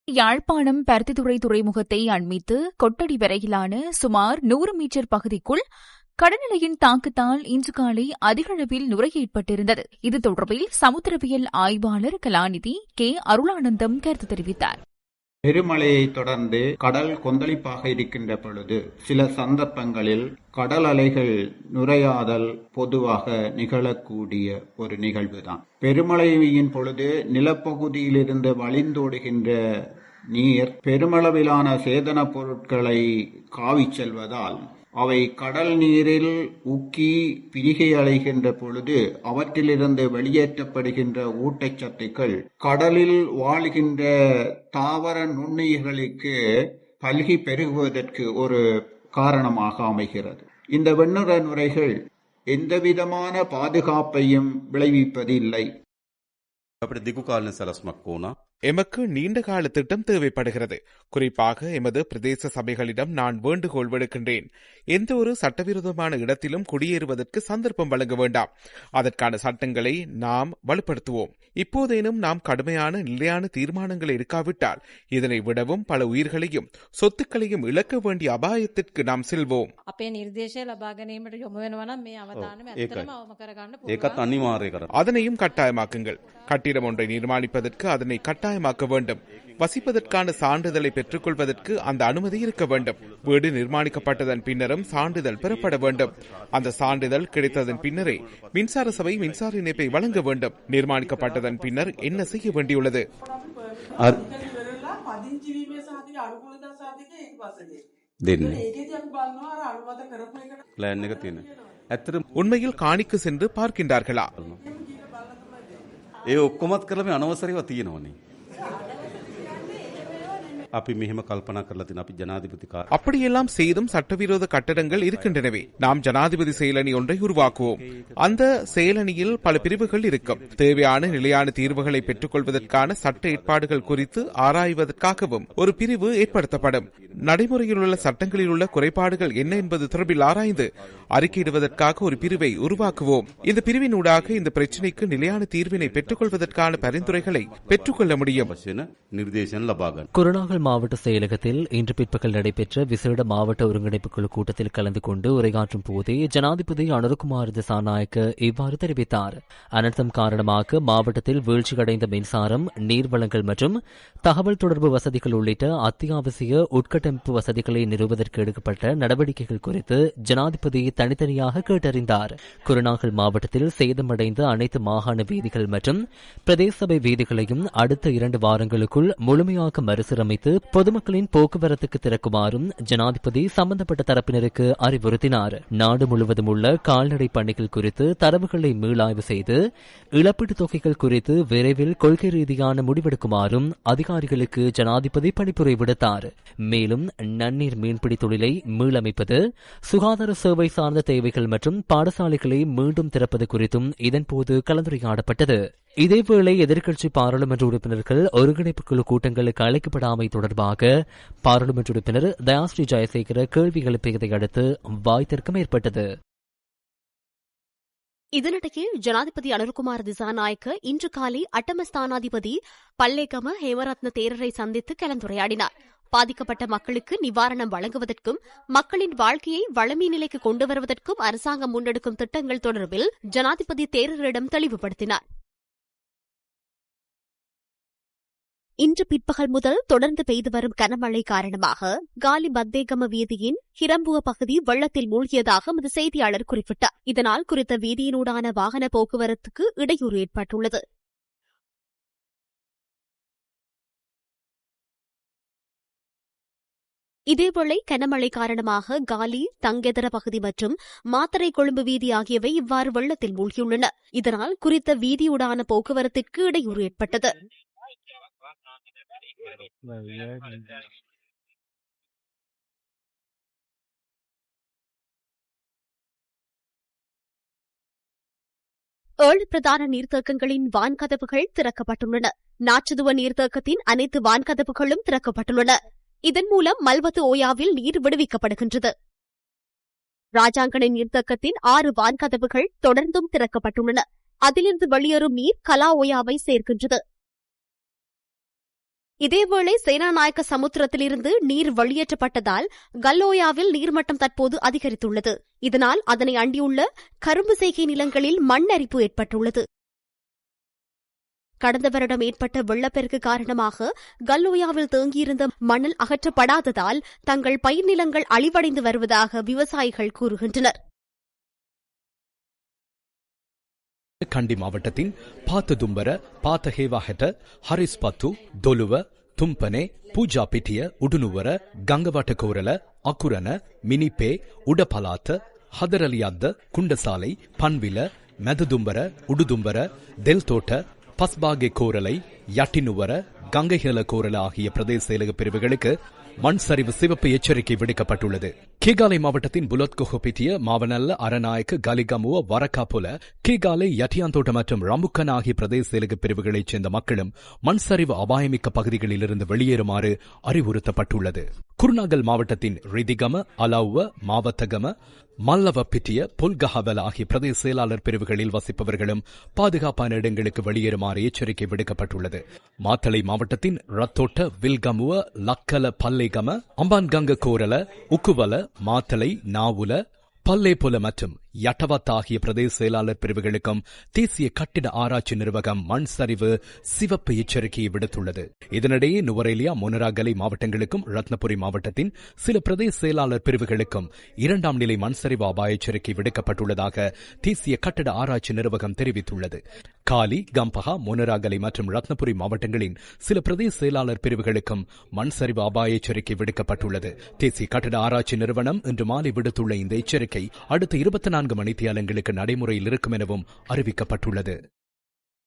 யாழ்ப்பாணம் பருத்தித்துறை துறைமுகத்தை அண்மித்து கொட்டடி வரையிலான சுமார் 100 மீட்டர் பகுதிக்குள் கடநிலையின் தாக்கத்தால் இன்று காலை அதிகளவில் நுரை ஏற்பட்டிருந்தது. இது தொடர்பில் சமுத்திரவியல் ஆய்வாளர் கலாநிதி கே. அருளானந்தம் கருத்து தெரிவித்தார். பெருமழையை தொடர்ந்து கடல் கொந்தளிப்பாக இருக்கின்ற பொழுது சில சந்தர்ப்பங்களில் கடல் அலைகள் நுரையாதல் பொதுவாக நிகழக்கூடிய ஒரு நிகழ்வுதான். பெருமழையின் பொழுது நிலப்பகுதியிலிருந்து வழிந்தோடுகின்ற நீர் பெருமளவிலான சேதன பொருட்களை காவிச் செல்வதால் அவை கடல் நீரில் உக்கி பிரிகை அடைகின்ற பொழுது அவற்றிலிருந்து வெளியேற்றப்படுகின்ற ஊட்டச்சத்துக்கள் கடலில் வாழ்கின்ற தாவர நுண்ணுயிர்களுக்கு பல்கி பெருகுவதற்கு ஒரு காரணமாக அமைகிறது. இந்த வெண்ணுற நுரைகள் எந்தவிதமான பாதுகாப்பையும் விளைவிப்பதில்லை. எமக்கு நீண்டகால திட்டம் தேவைப்படுகிறது. குறிப்பாக எமது பிரதேச சபைகளிடம் நான் வேண்டுகோள் விடுக்கின்றேன். எந்த ஒரு சட்டவிரோதமான இடத்திலும் குடியேறுவதற்கு சந்தர்ப்பம் வழங்க வேண்டாம். அதற்கான சட்டங்களை நாம் வலுப்படுத்துவோம். இப்போதேனும் நாம் கடுமையான நிலையான தீர்மானங்களை எடுக்காவிட்டால் இதனை விடவும் பல உயிர்களையும் சொத்துக்களையும் இழக்க வேண்டிய அபாயத்திற்கு நாம் செல்வோம். அதனையும் கட்டாயமாக்குங்கள். கட்டிடம் ஒன்றை நிர்மாணிப்பதற்கு அதனை கட்டாயமாக்க வேண்டும். வசிப்பதற்கான சான்றிதழை பெற்றுக் கொள்வதற்கு அந்த அனுமதி இருக்க வேண்டும். வீடு நிர்மாணிக்கப்பட்டதன் பின்னரும் சான்றிதழ் பெறப்பட வேண்டும். அந்த சான்றிதழ் கிடைத்ததன் பின்னரே மின்சார சபை மின்சார இணைப்பை வழங்க வேண்டும். நிர்மாணிக்கப்பட்டதன் பின்னர் என்ன செய்ய வேண்டியுள்ளது? உண்மையில் காணிக்கு சென்று பார்க்கின்றார்களா? அப்படியெல்லாம் செய்தும் சட்டவிரோத கட்டடங்கள் இருக்கின்றனவே. நாம் ஜனாதிபதி செயலணி ஒன்றை உருவாக்குவோம். அந்த செயலணியில் பல பிரிவுகள் இருக்கும். தேவையான நிலையான தீர்வுகளை பெற்றுக் கொள்வதற்கான சட்ட ஏற்பாடுகள் குறித்து ஆராய்வதற்காகவும் ஒரு பிரிவு ஏற்படுத்தப்படும். நடைமுறையில் உள்ள சட்டங்களில் உள்ள குறைபாடுகள் என்ன என்பது தொடர்பில் ஆராய்ந்து அறிக்கையிடுவதற்காக ஒரு பிரிவை உருவாக்குவோம். இந்த பிரிவினூடாக இந்த பிரச்சினைக்கு நிலையான தீர்வினை பெற்றுக் கொள்வதற்கான பரிந்துரைகளை பெற்றுக்கொள்ள முடியும். குருநாகல் மாவட்ட செயலகத்தில் இன்று பிற்பகல் நடைபெற்ற விசேட மாவட்ட ஒருங்கிணைப்பு குழு கூட்டத்தில் கலந்து கொண்டு உரையாற்றும் போதே ஜனாதிபதி அனுரகுமார் திசாநாயக்க இவ்வாறு தெரிவித்தார். அனர்த்தம் காரணமாக மாவட்டத்தில் வீழ்ச்சியடைந்த மின்சாரம், நீர்வளங்கள் மற்றும் தகவல் தொடர்பு வசதிகள் உள்ளிட்ட அத்தியாவசிய உட்கட்டமைப்பு வசதிகளை நிறுவுவதற்கு எடுக்கப்பட்ட நடவடிக்கைகள் குறித்து ஜனாதிபதி தனித்தனியாக கேட்டறிந்தார். குருநாகல் மாவட்டத்தில் சேதமடைந்த அனைத்து மாகாண வீதிகள் மற்றும் பிரதேச சபை வீதிகளையும் அடுத்த 2 வாரங்களுக்குள் முழுமையாக மறுசீரமைத்து பொதுமக்களின் போக்குவரத்துக்கு திறக்குமாறும் ஜனாதிபதி சம்பந்தப்பட்ட தரப்பினருக்கு அறிவுறுத்தினார். நாடு முழுவதும் உள்ள கால்நடை பண்ணைகள் குறித்து தரவுகளை மீளாய்வு செய்து இழப்பீட்டுத் தொகைகள் குறித்து விரைவில் கொள்கை ரீதியான முடிவெடுக்குமாறும் அதிகாரிகளுக்கு ஜனாதிபதி பணிப்புரை விடுத்தார். மேலும் நன்னீர் மீன்பிடி தொழிலை மீளமைப்பது, சுகாதார சேவை சார்ந்த தேவைகள் மற்றும் பாடசாலைகளை மீண்டும் திறப்பது குறித்தும் இதன்போது கலந்துரையாடப்பட்டது. இதேவேளை எதிர்க்கட்சி பாராளுமன்ற உறுப்பினர்கள் ஒருங்கிணைப்பு குழு கூட்டங்களுக்கு அழைக்கப்படாமை தொடர்பாக பாராளுமன்ற உறுப்பினர் தயாஸ்ரீ ஜெயசேகர கேள்வி எழுப்பியதை அடுத்து வாய் தர்க்கம் ஏற்பட்டது. இதனிடையே ஜனாதிபதி அனுரகுமார் திசாநாயக்க இன்று காலை அட்டமஸ்தானாதிபதி பல்லேகம ஹேமரத்ன தேரரை சந்தித்து கலந்துரையாடினார். பாதிக்கப்பட்ட மக்களுக்கு நிவாரணம் வழங்குவதற்கும் மக்களின் வாழ்க்கையை வளமை நிலைக்கு கொண்டு வருவதற்கும் அரசாங்கம் முன்னெடுக்கும் திட்டங்கள் தொடர்பில் ஜனாதிபதி தேரரிடம் தெளிவுபடுத்தினார். இன்று பிற்பகல் முதல் தொடர்ந்து பெய்து வரும் கனமழை காரணமாக காலி பத்தேகம வீதியின் ஹிரம்புவ பகுதி வெள்ளத்தில் மூழ்கியதாக எமது செய்தியாளர் குறிப்பிட்டார். இதனால் குறித்த வீதியினூடான வாகன போக்குவரத்துக்கு இடையூறு ஏற்பட்டுள்ளது. இதேவேளை கனமழை காரணமாக காலி, தங்கெதர பகுதி மற்றும் மாத்தறை கொழும்பு வீதி ஆகியவை இவ்வாறு வெள்ளத்தில் மூழ்கியுள்ளன. இதனால் குறித்த வீதியூடான போக்குவரத்திற்கு இடையூறு ஏற்பட்டது. ஏழு பிரதான நீர்த்தேக்கங்களின் வான்கதவுகள் திறக்கப்பட்டுள்ளன. நாச்சதுவ நீர்த்தேக்கத்தின் அனைத்து வான்கதவுகளும் திறக்கப்பட்டுள்ளன. இதன் மூலம் மல்வத்து ஓயாவில் நீர் விடுவிக்கப்படுகின்றது. ராஜாங்கனை நீர்த்தேக்கத்தின் 6 வான்கதவுகள் தொடர்ந்தும் திறக்கப்பட்டுள்ளன. அதிலிருந்து வெளியேறும் நீர் கலா ஓயாவை சேர்க்கின்றது. இதேவேளை சேனாநாயக்க சமுத்திரத்திலிருந்து நீர் வெளியேற்றப்பட்டதால் கல்லோயாவில் நீர்மட்டம் தற்போது அதிகரித்துள்ளது. இதனால் அதனை அண்டியுள்ள கரும்பு செய்கை நிலங்களில் மண் அரிப்பு ஏற்பட்டுள்ளது. கடந்த வருடம் ஏற்பட்ட வெள்ளப்பெருக்கு காரணமாக கல்லோயாவில் தேங்கியிருந்த மணல் அகற்றப்படாததால் தங்கள் பயிர் நிலங்கள் அழிவடைந்து வருவதாக விவசாயிகள் கூறுகின்றனர். கண்டி மாவட்டத்தின் பாத்ததும்பர, பாத்தஹேவாஹெட்ட, ஹரிஸ்பத்து, தொலுவ, தும்பனே, பூஜாபிட்டிய, உடுனுவர, கங்கவாட்ட கோரல, அக்குரன, மினிப்பே, உடபலாத்த, ஹதரலியாத்த, குண்டசாலை, பன்வில, மெததும்பர, உடுதும்பர, தெல்தோட்ட, பஸ்பாகே கோரலை, யட்டினுவர, கங்கைஹல கோரல ஆகிய பிரதேச செயலக பிரிவுகளுக்கு மண் சரிவு சிவப்பு எச்சரிக்கை விடுக்கப்பட்டுள்ளது. கேகாலை மாவட்டத்தின் புலத்கொஹொபிட்டிய, மாவனல்ல, அரநாயக்கு, கலிகமுவ, வரக்காப்புல, கேகாலை, யட்டியாந்தோட்ட மற்றும் ரமுக்கன் ஆகிய பிரதேச செயலக பிரிவுகளைச் சேர்ந்த மக்களும் மண் சரிவு அபாயமிக்க பகுதிகளிலிருந்து வெளியேறுமாறு அறிவுறுத்தப்பட்டுள்ளது. குருநாகல் மாவட்டத்தின் ரிதிகம, அலௌவ, மாவத்தகம, மல்லவப்பிட்டிய, புல்கஹவல் ஆகிய பிரதேச செயலாளர் பிரிவுகளில் வசிப்பவர்களும் பாதுகாப்பான இடங்களுக்கு வெளியேறுமாறு எச்சரிக்கை விடுக்கப்பட்டுள்ளது. மாத்தளை மாவட்டத்தின் ரத்தோட்ட, வில்கமுவ, லக்கல, பல்லேகம, அம்பான்கங்க கோரல, உக்குவல, மாத்தளை, நாவுல, பல்லேபுல மற்றும் யட்டவத் ஆகிய பிரதேச செயலாளர் பிரிவுகளுக்கும் தேசிய கட்டிட ஆராய்ச்சி நிர்வாகம் மண் சரிவு சிவப்பு எச்சரிக்கையை விடுத்துள்ளது. இதனிடையே நுவரேலியா, மொனராகலை மாவட்டங்களுக்கும் ரத்னபுரி மாவட்டத்தின் சில பிரதேச செயலாளர் பிரிவுகளுக்கும் 2ஆம் நிலை மண் சரிவு அபாய எச்சரிக்கை விடுக்கப்பட்டுள்ளதாக தேசிய கட்டிட ஆராய்ச்சி நிர்வாகம் தெரிவித்துள்ளது. காலி, கம்பஹா, மொனராகலை மற்றும் ரத்னபுரி மாவட்டங்களின் சில பிரதேச செயலாளர் பிரிவுகளுக்கும் மண் சரிவு அபாய எச்சரிக்கை விடுக்கப்பட்டுள்ளது. தேசிய கட்டிட ஆராய்ச்சி நிறுவனம் இன்று மாலை விடுத்துள்ள இந்த எச்சரிக்கை அடுத்த 24 மணித்தியாலங்களுக்கு நடைமுறையில் இருக்கும் எனவும் அறிவிக்கப்பட்டுள்ளது.